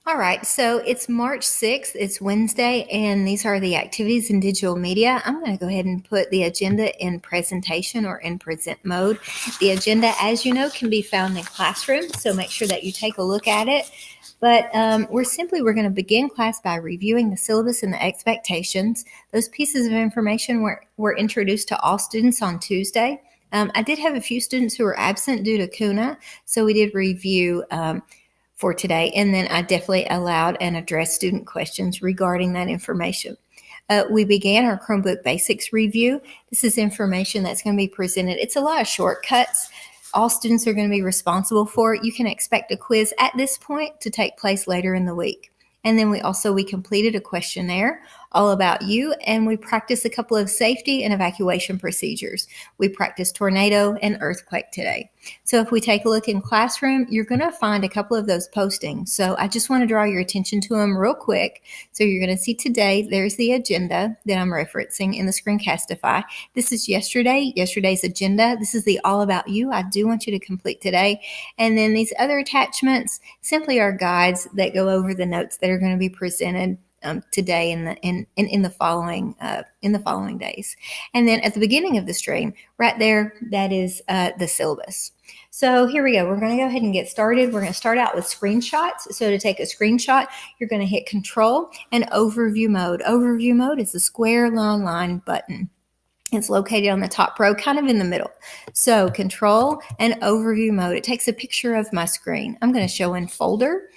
All right, so it's March 6th, it's Wednesday, and these are the activities in digital media. I'm going to go ahead and put the agenda in presentation or in present mode. The agenda, as you know, can be found in Classroom, so make sure that you take a look at it. But we're going to begin class by reviewing the syllabus and the expectations. Those pieces of information were introduced to all students on Tuesday. I did have a few students who were absent due to CUNA, so we did review for today. And then I definitely allowed and addressed student questions regarding that information. We began our Chromebook Basics review. This is information that's going to be presented. It's a lot of shortcuts. All students are going to be responsible for it. You can expect a quiz at this point to take place later in the week. And then we completed a questionnaire all about you, and we practiced a couple of safety and evacuation procedures. We practiced tornado and earthquake today. So if we take a look in Classroom, you're going to find a couple of those postings. So I just want to draw your attention to them real quick. So you're going to see today, there's the agenda that I'm referencing in the Screencastify. This is yesterday's agenda. This is the All About You. I do want you to complete today. And then these other attachments simply are guides that go over the notes that are going to be presented today in the following days. And then at the beginning of the stream, right there, that is the syllabus. So here we go. We're going to go ahead and get started. We're going to start out with screenshots. So to take a screenshot, you're going to hit Control and Overview Mode. Overview Mode is the square long line button. It's located on the top row, kind of in the middle. So Control and Overview Mode. It takes a picture of my screen. I'm going to show in Folder,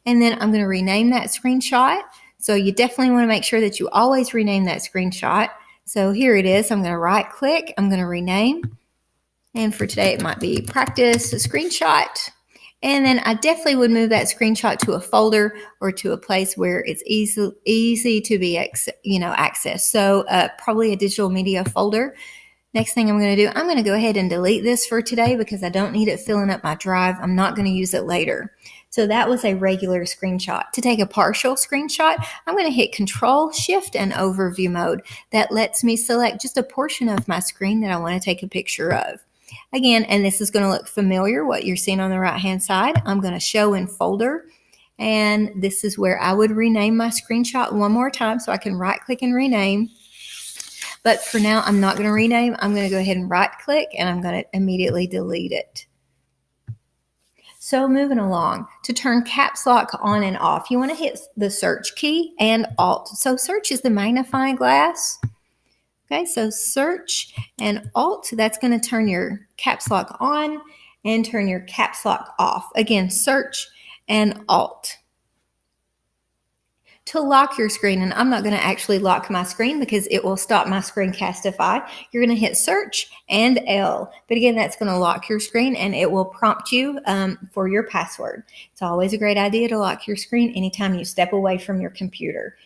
and then I'm going to rename that screenshot. So you definitely want to make sure that you always rename that screenshot. So here it is. I'm going to right click. I'm going to rename. And for today, it might be practice a screenshot. And then I definitely would move that screenshot to a folder or to a place where it's easy to be accessed. So probably a digital media folder. Next thing I'm going to do, I'm going to go ahead and delete this for today because I don't need it filling up my drive. I'm not going to use it later. So that was a regular screenshot. To take a partial screenshot, I'm going to hit Control, Shift, and Overview Mode. That lets me select just a portion of my screen that I want to take a picture of. Again, and this is going to look familiar, what you're seeing on the right-hand side. I'm going to show in Folder, and this is where I would rename my screenshot one more time so I can right-click and rename. But for now, I'm not going to rename. I'm going to go ahead and right-click, and I'm going to immediately delete it. So moving along, to turn caps lock on and off, you want to hit the search key and Alt. So search is the magnifying glass. Okay, so search and Alt, that's going to turn your caps lock on and turn your caps lock off. Again, search and Alt. To lock your screen, and I'm not going to actually lock my screen because it will stop my Screencastify, you're going to hit search and L. But again, that's going to lock your screen and it will prompt you for your password. It's always a great idea to lock your screen anytime you step away from your computer.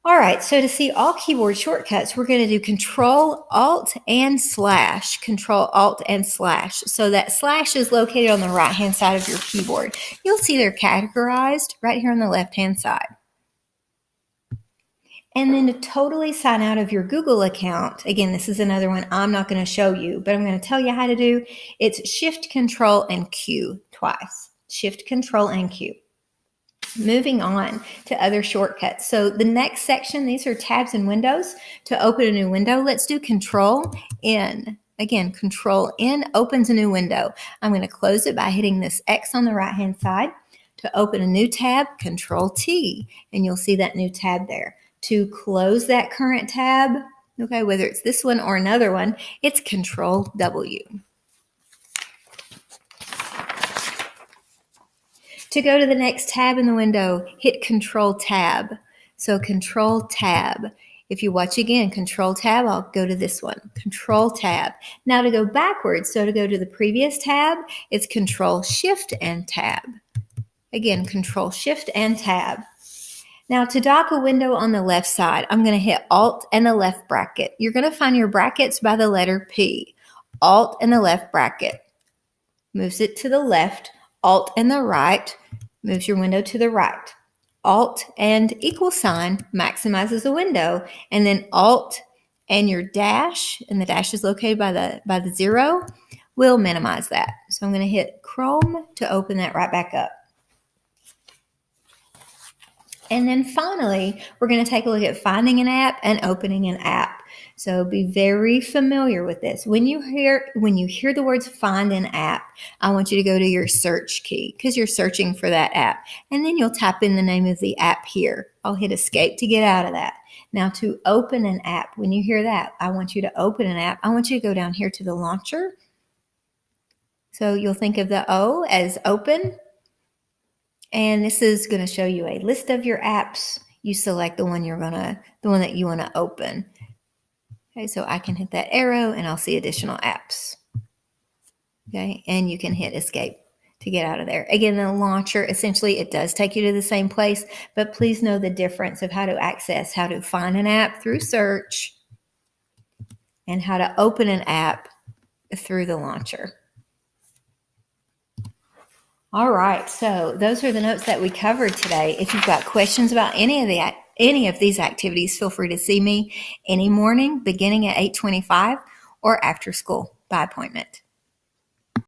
All right, so to see all keyboard shortcuts, we're going to do Control, Alt, and Slash. Control, Alt, and Slash. So that slash is located on the right-hand side of your keyboard. You'll see they're categorized right here on the left-hand side. And then to totally sign out of your Google account, again, this is another one I'm not going to show you, but I'm going to tell you how to do. It's Shift, Control, and Q twice. Shift, Control, and Q. Moving on to other shortcuts. So the next section, these are tabs and windows. To open a new window, let's do Control N. Again, Control N opens a new window. I'm going to close it by hitting this X on the right-hand side. To open a new tab, Control T, and you'll see that new tab there. To close that current tab, okay, whether it's this one or another one, it's Control W. To go to the next tab in the window, hit Control Tab. So Control Tab. If you watch again, Control Tab, I'll go to this one, Control Tab. Now to go backwards, so to go to the previous tab, it's Control Shift and Tab. Again, Control Shift and Tab. Now to dock a window on the left side, I'm going to hit Alt and the left bracket. You're going to find your brackets by the letter P. Alt and the left bracket. Moves it to the left. Alt and the right moves your window to the right. Alt and equal sign maximizes the window. And then Alt and your dash, and the dash is located by the 0, will minimize that. So I'm going to hit Chrome to open that right back up. And then finally, we're going to take a look at finding an app and opening an app. So be very familiar with this. When you hear the words find an app, I want you to go to your search key because you're searching for that app. And then you'll type in the name of the app here. I'll hit escape to get out of that. Now to open an app, when you hear that, I want you to open an app. I want you to go down here to the launcher. So you'll think of the O as open. And this is going to show you a list of your apps. You select the one that you want to open. Okay, so I can hit that arrow and I'll see additional apps. Okay, and you can hit escape to get out of there. Again, the launcher, essentially, it does take you to the same place, but please know the difference of how to find an app through search and how to open an app through the launcher. All right, so those are the notes that we covered today. If you've got questions about any of these activities, feel free to see me any morning beginning at 8:25 or after school by appointment.